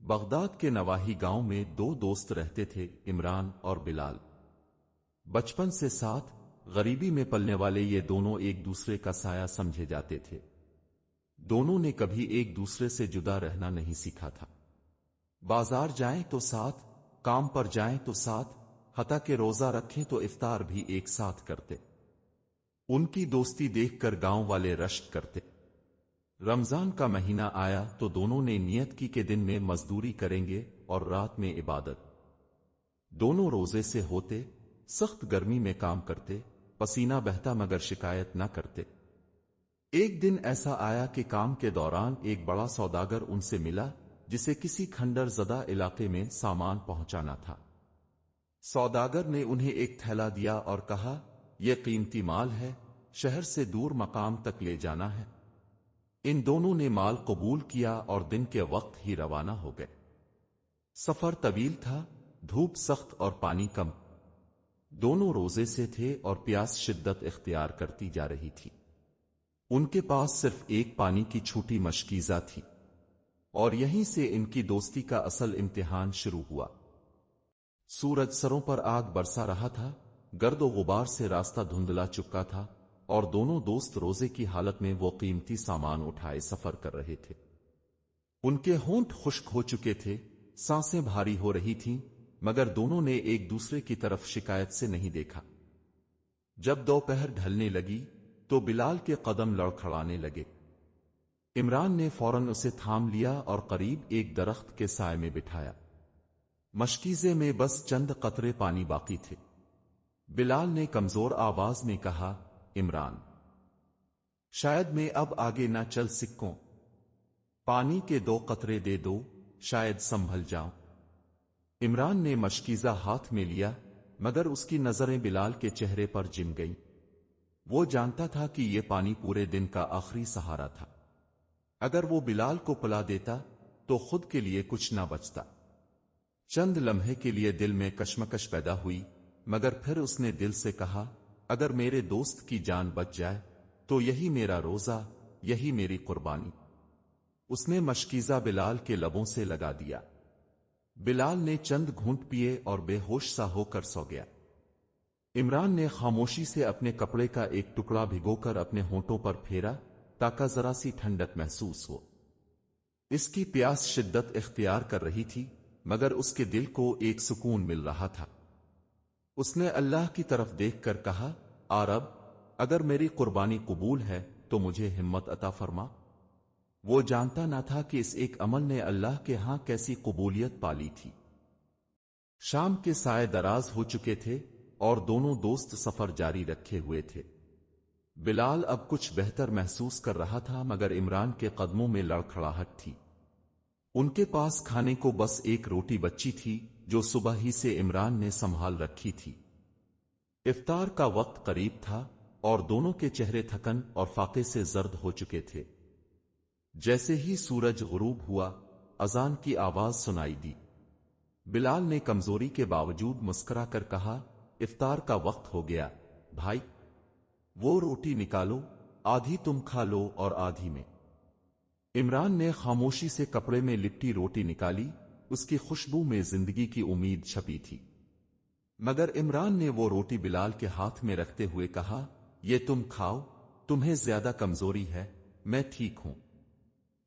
Baghdad کے نواحی گاؤں میں دو دوست رہتے تھے، عمران اور بلال۔ بچپن سے ساتھ، غریبی میں پلنے والے یہ دونوں ایک دوسرے کا سایہ سمجھے جاتے تھے۔ دونوں نے کبھی ایک دوسرے سے جدا رہنا نہیں سیکھا تھا۔ بازار جائیں تو ساتھ، کام پر جائیں تو ساتھ، حتیٰ کہ روزہ رکھیں تو افطار بھی ایک ساتھ کرتے۔ ان کی دوستی دیکھ کر گاؤں والے رشک کرتے۔ رمضان کا مہینہ آیا تو دونوں نے نیت کی کہ دن میں مزدوری کریں گے اور رات میں عبادت۔ دونوں روزے سے ہوتے، سخت گرمی میں کام کرتے، پسینہ بہتا مگر شکایت نہ کرتے۔ ایک دن ایسا آیا کہ کام کے دوران ایک بڑا سوداگر ان سے ملا جسے کسی کھنڈر زدہ علاقے میں سامان پہنچانا تھا۔ سوداگر نے انہیں ایک تھیلا دیا اور کہا، یہ قیمتی مال ہے، شہر سے دور مقام تک لے جانا ہے۔ ان دونوں نے مال قبول کیا اور دن کے وقت ہی روانہ ہو گئے۔ سفر طویل تھا، دھوپ سخت اور پانی کم۔ دونوں روزے سے تھے اور پیاس شدت اختیار کرتی جا رہی تھی۔ ان کے پاس صرف ایک پانی کی چھوٹی مشکیزہ تھی، اور یہیں سے ان کی دوستی کا اصل امتحان شروع ہوا۔ سورج سروں پر آگ برسا رہا تھا، گرد و غبار سے راستہ دھندلا چکا تھا، اور دونوں دوست روزے کی حالت میں وہ قیمتی سامان اٹھائے سفر کر رہے تھے۔ ان کے ہونٹ خشک ہو چکے تھے، سانسیں بھاری ہو رہی تھیں، مگر دونوں نے ایک دوسرے کی طرف شکایت سے نہیں دیکھا۔ جب دوپہر ڈھلنے لگی تو بلال کے قدم لڑکھڑانے لگے۔ عمران نے فوراً اسے تھام لیا اور قریب ایک درخت کے سائے میں بٹھایا۔ مشکیزے میں بس چند قطرے پانی باقی تھے۔ بلال نے کمزور آواز میں کہا، عمران، شاید میں اب آگے نہ چل سکوں، پانی کے 2 قطرے دے دو، شاید سنبھل جاؤں۔ عمران نے مشکیزہ ہاتھ میں لیا، مگر اس کی نظریں بلال کے چہرے پر جم گئیں۔ وہ جانتا تھا کہ یہ پانی پورے دن کا آخری سہارا تھا۔ اگر وہ بلال کو پلا دیتا تو خود کے لیے کچھ نہ بچتا۔ چند لمحے کے لیے دل میں کشمکش پیدا ہوئی، مگر پھر اس نے دل سے کہا، اگر میرے دوست کی جان بچ جائے تو یہی میرا روزہ، یہی میری قربانی۔ اس نے مشکیزہ بلال کے لبوں سے لگا دیا۔ بلال نے چند گھونٹ پیے اور بے ہوش سا ہو کر سو گیا۔ عمران نے خاموشی سے اپنے کپڑے کا ایک ٹکڑا بھگو کر اپنے ہونٹوں پر پھیرا تاکہ ذرا سی ٹھنڈک محسوس ہو۔ اس کی پیاس شدت اختیار کر رہی تھی، مگر اس کے دل کو ایک سکون مل رہا تھا۔ اس نے اللہ کی طرف دیکھ کر کہا، رب، اگر میری قربانی قبول ہے تو مجھے ہمت عطا فرما۔ وہ جانتا نہ تھا کہ اس ایک عمل نے اللہ کے ہاں کیسی قبولیت پالی تھی۔ شام کے سائے دراز ہو چکے تھے اور دونوں دوست سفر جاری رکھے ہوئے تھے۔ بلال اب کچھ بہتر محسوس کر رہا تھا، مگر عمران کے قدموں میں لڑکھڑاہٹ تھی۔ ان کے پاس کھانے کو بس ایک روٹی بچی تھی جو صبح ہی سے عمران نے سنبھال رکھی تھی۔ افطار کا وقت قریب تھا اور دونوں کے چہرے تھکن اور فاقے سے زرد ہو چکے تھے۔ جیسے ہی سورج غروب ہوا، اذان کی آواز سنائی دی۔ بلال نے کمزوری کے باوجود مسکرا کر کہا، افطار کا وقت ہو گیا بھائی، وہ روٹی نکالو، آدھی تم کھا لو اور آدھی میں۔ عمران نے خاموشی سے کپڑے میں لپٹی روٹی نکالی، اس کی خوشبو میں زندگی کی امید چھپی تھی۔ مگر عمران نے وہ روٹی بلال کے ہاتھ میں رکھتے ہوئے کہا، یہ تم کھاؤ، تمہیں زیادہ کمزوری ہے، میں ٹھیک ہوں۔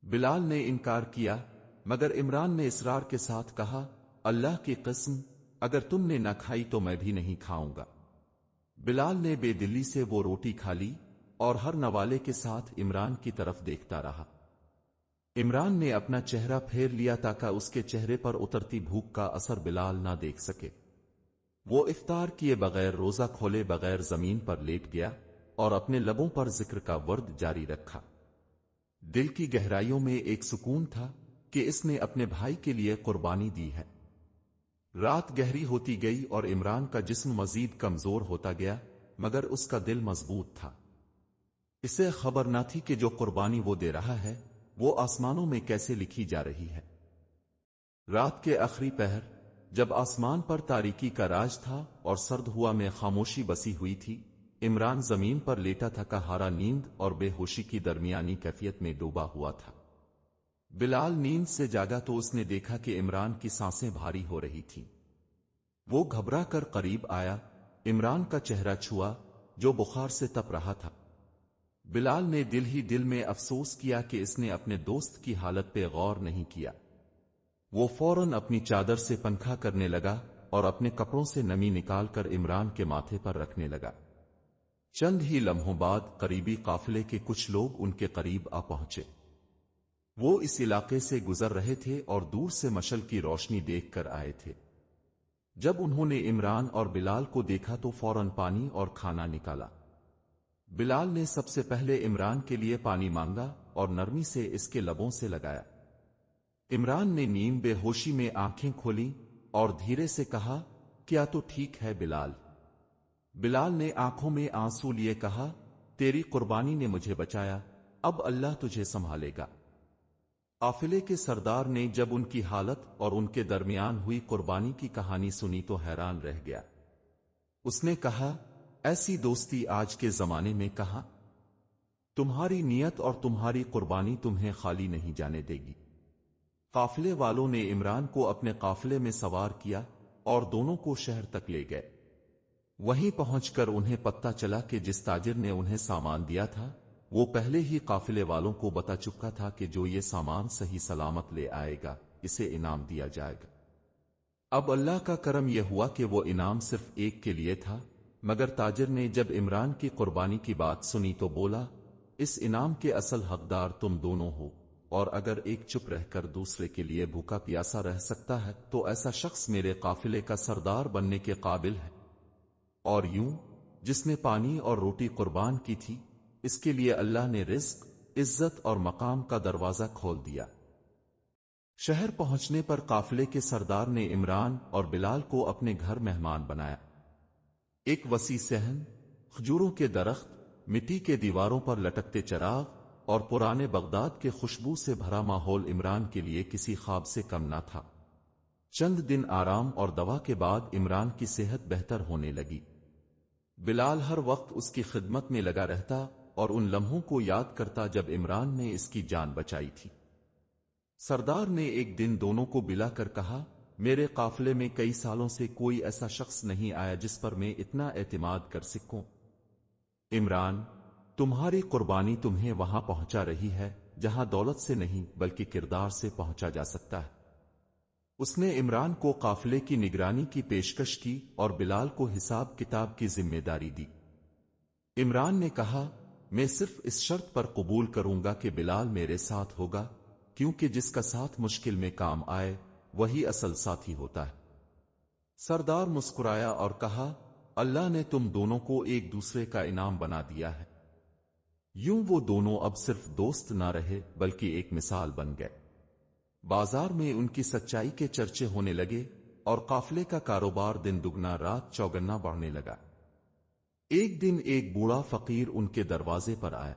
بلال نے انکار کیا، مگر عمران نے اصرار کے ساتھ کہا، اللہ کی قسم، اگر تم نے نہ کھائی تو میں بھی نہیں کھاؤں گا۔ بلال نے بے دلی سے وہ روٹی کھا لی اور ہر نوالے کے ساتھ عمران کی طرف دیکھتا رہا۔ عمران نے اپنا چہرہ پھیر لیا تاکہ اس کے چہرے پر اترتی بھوک کا اثر بلال نہ دیکھ سکے۔ وہ افطار کیے بغیر، روزہ کھولے بغیر زمین پر لیٹ گیا اور اپنے لبوں پر ذکر کا ورد جاری رکھا۔ دل کی گہرائیوں میں ایک سکون تھا کہ اس نے اپنے بھائی کے لیے قربانی دی ہے۔ رات گہری ہوتی گئی اور عمران کا جسم مزید کمزور ہوتا گیا، مگر اس کا دل مضبوط تھا۔ اسے خبر نہ تھی کہ جو قربانی وہ دے رہا ہے وہ آسمانوں میں کیسے لکھی جا رہی ہے۔ رات کے آخری پہر، جب آسمان پر تاریکی کا راج تھا اور سرد ہوا میں خاموشی بسی ہوئی تھی، عمران زمین پر لیٹا تھکا ہارا نیند اور بے ہوشی کی درمیانی کیفیت میں ڈوبا ہوا تھا۔ بلال نیند سے جاگا تو اس نے دیکھا کہ عمران کی سانسیں بھاری ہو رہی تھیں۔ وہ گھبرا کر قریب آیا، عمران کا چہرہ چھوا جو بخار سے تپ رہا تھا۔ بلال نے دل ہی دل میں افسوس کیا کہ اس نے اپنے دوست کی حالت پہ غور نہیں کیا۔ وہ فوراً اپنی چادر سے پنکھا کرنے لگا اور اپنے کپڑوں سے نمی نکال کر عمران کے ماتھے پر رکھنے لگا۔ چند ہی لمحوں بعد قریبی قافلے کے کچھ لوگ ان کے قریب آ پہنچے۔ وہ اس علاقے سے گزر رہے تھے اور دور سے مشعل کی روشنی دیکھ کر آئے تھے۔ جب انہوں نے عمران اور بلال کو دیکھا تو فوراً پانی اور کھانا نکالا۔ بلال نے سب سے پہلے عمران کے لیے پانی مانگا اور نرمی سے اس کے لبوں سے لگایا۔ عمران نے نیم بے ہوشی میں آنکھیں کھولیں اور دھیرے سے کہا، کیا تو ٹھیک ہے بلال؟ بلال نے آنکھوں میں آنسو لیے کہا، تیری قربانی نے مجھے بچایا، اب اللہ تجھے سنبھالے گا۔ قافلے کے سردار نے جب ان کی حالت اور ان کے درمیان ہوئی قربانی کی کہانی سنی تو حیران رہ گیا۔ اس نے کہا، ایسی دوستی آج کے زمانے میں کہاں؟ تمہاری نیت اور تمہاری قربانی تمہیں خالی نہیں جانے دے گی۔ قافلے والوں نے عمران کو اپنے قافلے میں سوار کیا اور دونوں کو شہر تک لے گئے۔ وہیں پہنچ کر انہیں پتہ چلا کہ جس تاجر نے انہیں سامان دیا تھا وہ پہلے ہی قافلے والوں کو بتا چکا تھا کہ جو یہ سامان صحیح سلامت لے آئے گا اسے انعام دیا جائے گا۔ اب اللہ کا کرم یہ ہوا کہ وہ انعام صرف ایک کے لیے تھا، مگر تاجر نے جب عمران کی قربانی کی بات سنی تو بولا، اس انعام کے اصل حقدار تم دونوں ہو، اور اگر ایک چپ رہ کر دوسرے کے لیے بھوکا پیاسا رہ سکتا ہے تو ایسا شخص میرے قافلے کا سردار بننے کے قابل ہے۔ اور یوں جس نے پانی اور روٹی قربان کی تھی اس کے لیے اللہ نے رزق، عزت اور مقام کا دروازہ کھول دیا۔ شہر پہنچنے پر قافلے کے سردار نے عمران اور بلال کو اپنے گھر مہمان بنایا۔ ایک وسیع صحن، کھجوروں کے درخت، مٹی کے دیواروں پر لٹکتے چراغ اور پرانے بغداد کے خوشبو سے بھرا ماحول عمران کے لیے کسی خواب سے کم نہ تھا۔ چند دن آرام اور دوا کے بعد عمران کی صحت بہتر ہونے لگی۔ بلال ہر وقت اس کی خدمت میں لگا رہتا اور ان لمحوں کو یاد کرتا جب عمران نے اس کی جان بچائی تھی۔ سردار نے ایک دن دونوں کو بلا کر کہا، میرے قافلے میں کئی سالوں سے کوئی ایسا شخص نہیں آیا جس پر میں اتنا اعتماد کر سکوں۔ عمران، تمہاری قربانی تمہیں وہاں پہنچا رہی ہے جہاں دولت سے نہیں بلکہ کردار سے پہنچا جا سکتا ہے۔ اس نے عمران کو قافلے کی نگرانی کی پیشکش کی اور بلال کو حساب کتاب کی ذمہ داری دی۔ عمران نے کہا، میں صرف اس شرط پر قبول کروں گا کہ بلال میرے ساتھ ہوگا، کیونکہ جس کا ساتھ مشکل میں کام آئے وہی اصل ساتھی ہوتا ہے۔ سردار مسکرایا اور کہا، اللہ نے تم دونوں کو ایک دوسرے کا انعام بنا دیا ہے۔ یوں وہ دونوں اب صرف دوست نہ رہے بلکہ ایک مثال بن گئے۔ بازار میں ان کی سچائی کے چرچے ہونے لگے اور قافلے کا کاروبار دن دگنا رات چوگنا بڑھنے لگا۔ ایک دن ایک بوڑھا فقیر ان کے دروازے پر آیا۔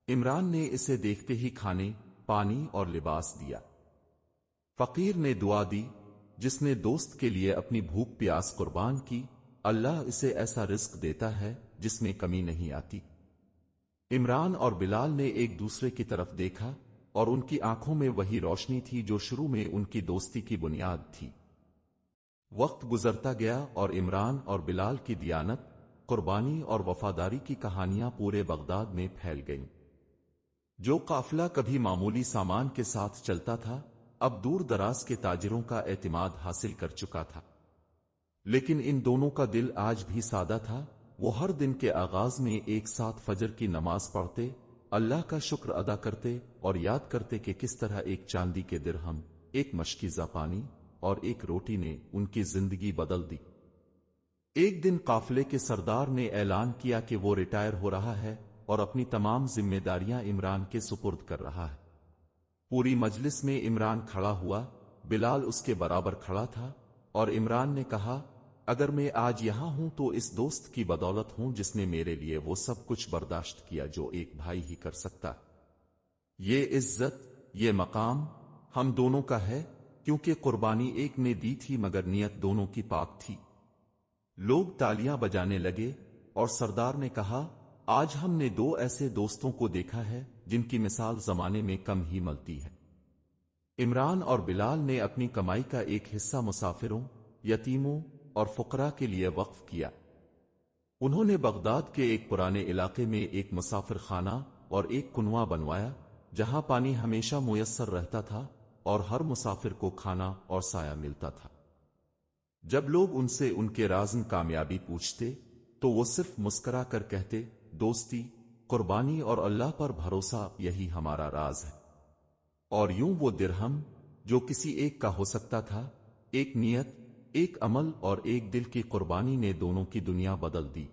عمران نے اسے دیکھتے ہی کھانے، پانی اور لباس دیا۔ فقیر نے دعا دی، جس نے دوست کے لیے اپنی بھوک پیاس قربان کی، اللہ اسے ایسا رزق دیتا ہے جس میں کمی نہیں آتی۔ عمران اور بلال نے ایک دوسرے کی طرف دیکھا اور ان کی آنکھوں میں وہی روشنی تھی جو شروع میں ان کی دوستی کی بنیاد تھی۔ وقت گزرتا گیا اور عمران اور بلال کی دیانت، قربانی اور وفاداری کی کہانیاں پورے بغداد میں پھیل گئیں۔ جو قافلہ کبھی معمولی سامان کے ساتھ چلتا تھا اب دور دراز کے تاجروں کا اعتماد حاصل کر چکا تھا۔ لیکن ان دونوں کا دل آج بھی سادہ تھا۔ وہ ہر دن کے آغاز میں ایک ساتھ فجر کی نماز پڑھتے، اللہ کا شکر ادا کرتے اور یاد کرتے کہ کس طرح ایک چاندی کے درہم، ایک مشکیزہ پانی اور ایک روٹی نے ان کی زندگی بدل دی۔ ایک دن قافلے کے سردار نے اعلان کیا کہ وہ ریٹائر ہو رہا ہے اور اپنی تمام ذمہ داریاں عمران کے سپرد کر رہا ہے۔ پوری مجلس میں عمران کھڑا ہوا، بلال اس کے برابر کھڑا تھا اور عمران نے کہا، اگر میں آج یہاں ہوں تو اس دوست کی بدولت ہوں جس نے میرے لیے وہ سب کچھ برداشت کیا جو ایک بھائی ہی کر سکتا۔ یہ عزت، یہ مقام ہم دونوں کا ہے، کیونکہ قربانی ایک نے دی تھی مگر نیت دونوں کی پاک تھی۔ لوگ تالیاں بجانے لگے اور سردار نے کہا، آج ہم نے دو ایسے دوستوں کو دیکھا ہے جن کی مثال زمانے میں کم ہی ملتی ہے۔ عمران اور بلال نے اپنی کمائی کا ایک حصہ مسافروں، یتیموں اور فقراء کے لیے وقف کیا۔ انہوں نے بغداد کے ایک پرانے علاقے میں ایک مسافر خانہ اور ایک کنواں بنوایا جہاں پانی ہمیشہ میسر رہتا تھا اور ہر مسافر کو کھانا اور سایہ ملتا تھا۔ جب لوگ ان سے ان کے رازن کامیابی پوچھتے تو وہ صرف مسکرا کر کہتے، دوستی، قربانی اور اللہ پر بھروسہ، یہی ہمارا راز ہے۔ اور یوں وہ درہم جو کسی ایک کا ہو سکتا تھا، ایک نیت، ایک عمل اور ایک دل کی قربانی نے دونوں کی دنیا بدل دی۔